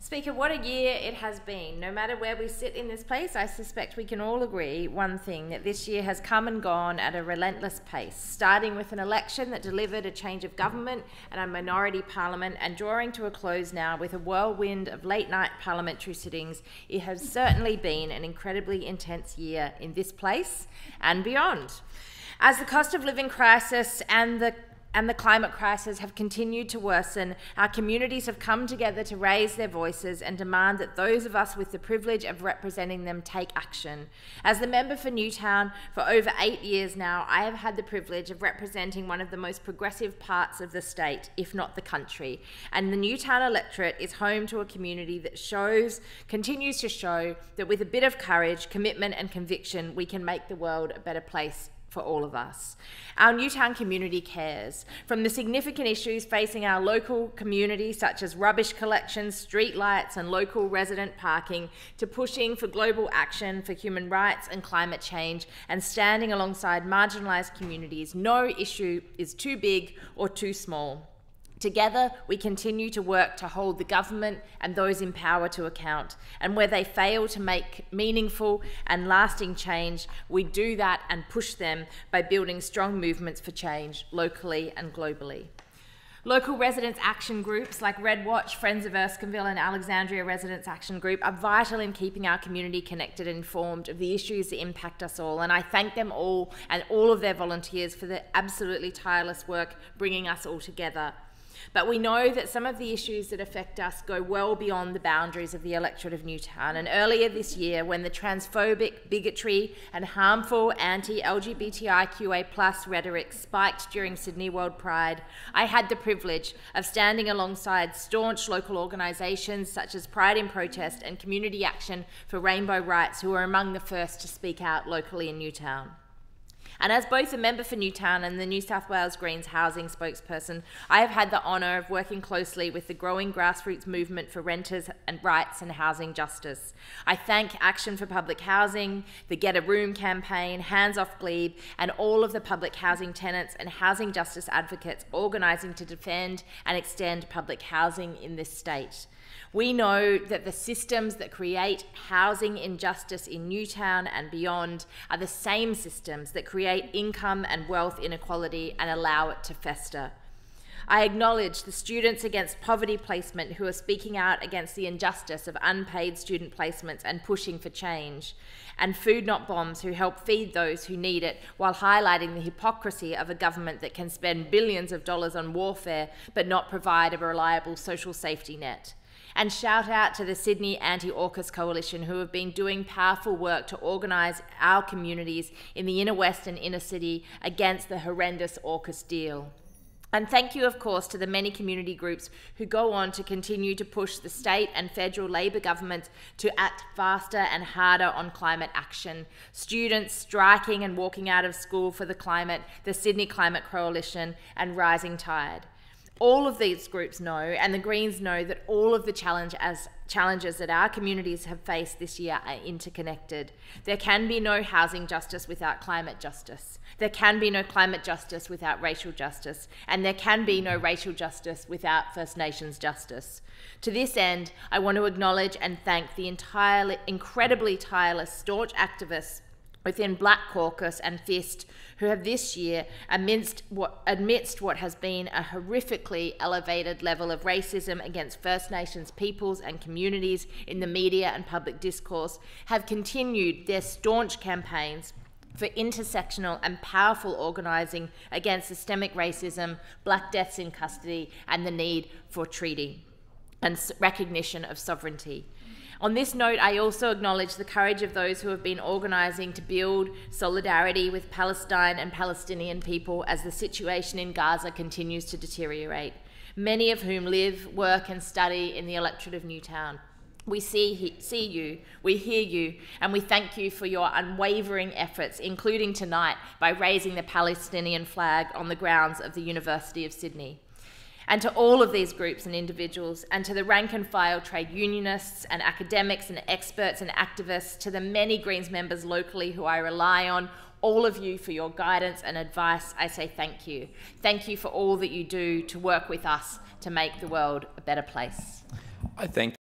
Speaker, what a year it has been. No matter where we sit in this place, I suspect we can all agree one thing, that this year has come and gone at a relentless pace, starting with an election that delivered a change of government and a minority parliament, and drawing to a close now with a whirlwind of late-night parliamentary sittings. It has certainly been an incredibly intense year in this place and beyond. As the cost of living crisis and the climate crisis have continued to worsen, our communities have come together to raise their voices and demand that those of us with the privilege of representing them take action. As the member for Newtown for over 8 years now, I have had the privilege of representing one of the most progressive parts of the state, if not the country. And the Newtown electorate is home to a community that continues to show that with a bit of courage, commitment and conviction, we can make the world a better place for all of us. Our Newtown community cares. From the significant issues facing our local community, such as rubbish collection, street lights and local resident parking, to pushing for global action for human rights and climate change, and standing alongside marginalised communities, no issue is too big or too small. Together, we continue to work to hold the government and those in power to account. And where they fail to make meaningful and lasting change, we do that and push them by building strong movements for change locally and globally. Local residents' action groups like Red Watch, Friends of Erskineville and Alexandria Residents' Action Group are vital in keeping our community connected and informed of the issues that impact us all, and I thank them all and all of their volunteers for their absolutely tireless work bringing us all together. But we know that some of the issues that affect us go well beyond the boundaries of the electorate of Newtown. And earlier this year, when the transphobic, bigotry and harmful anti-LGBTIQA+ rhetoric spiked during Sydney World Pride, I had the privilege of standing alongside staunch local organisations such as Pride in Protest and Community Action for Rainbow Rights, who were among the first to speak out locally in Newtown. And as both a member for Newtown and the New South Wales Greens housing spokesperson, I have had the honour of working closely with the growing grassroots movement for renters and rights and housing justice. I thank Action for Public Housing, the Get a Room campaign, Hands Off Glebe, and all of the public housing tenants and housing justice advocates organising to defend and extend public housing in this state. We know that the systems that create housing injustice in Newtown and beyond are the same systems that create income and wealth inequality and allow it to fester. I acknowledge the Students Against Poverty Placement who are speaking out against the injustice of unpaid student placements and pushing for change, and Food Not Bombs who help feed those who need it while highlighting the hypocrisy of a government that can spend billions of dollars on warfare but not provide a reliable social safety net. And shout out to the Sydney Anti-AUKUS Coalition who have been doing powerful work to organise our communities in the inner west and inner city against the horrendous AUKUS deal. And thank you, of course, to the many community groups who go on to continue to push the state and federal Labor governments to act faster and harder on climate action. Students striking and walking out of school for the climate, the Sydney Climate Coalition, and Rising Tide. All of these groups know, and the Greens know, that all of the challenges that our communities have faced this year are interconnected. There can be no housing justice without climate justice. There can be no climate justice without racial justice. And there can be no racial justice without First Nations justice. To this end, I want to acknowledge and thank the incredibly tireless, staunch activists within Black Caucus and FIST, who have this year, amidst what has been a horrifically elevated level of racism against First Nations peoples and communities in the media and public discourse, have continued their staunch campaigns for intersectional and powerful organising against systemic racism, Black deaths in custody, and the need for treaty and recognition of sovereignty. On this note, I also acknowledge the courage of those who have been organising to build solidarity with Palestine and Palestinian people as the situation in Gaza continues to deteriorate, many of whom live, work and study in the electorate of Newtown. We see you, we hear you, and we thank you for your unwavering efforts, including tonight by raising the Palestinian flag on the grounds of the University of Sydney. And to all of these groups and individuals, and to the rank and file trade unionists and academics and experts and activists, to the many Greens members locally who I rely on, all of you for your guidance and advice, I say thank you. Thank you for all that you do to work with us to make the world a better place. I thank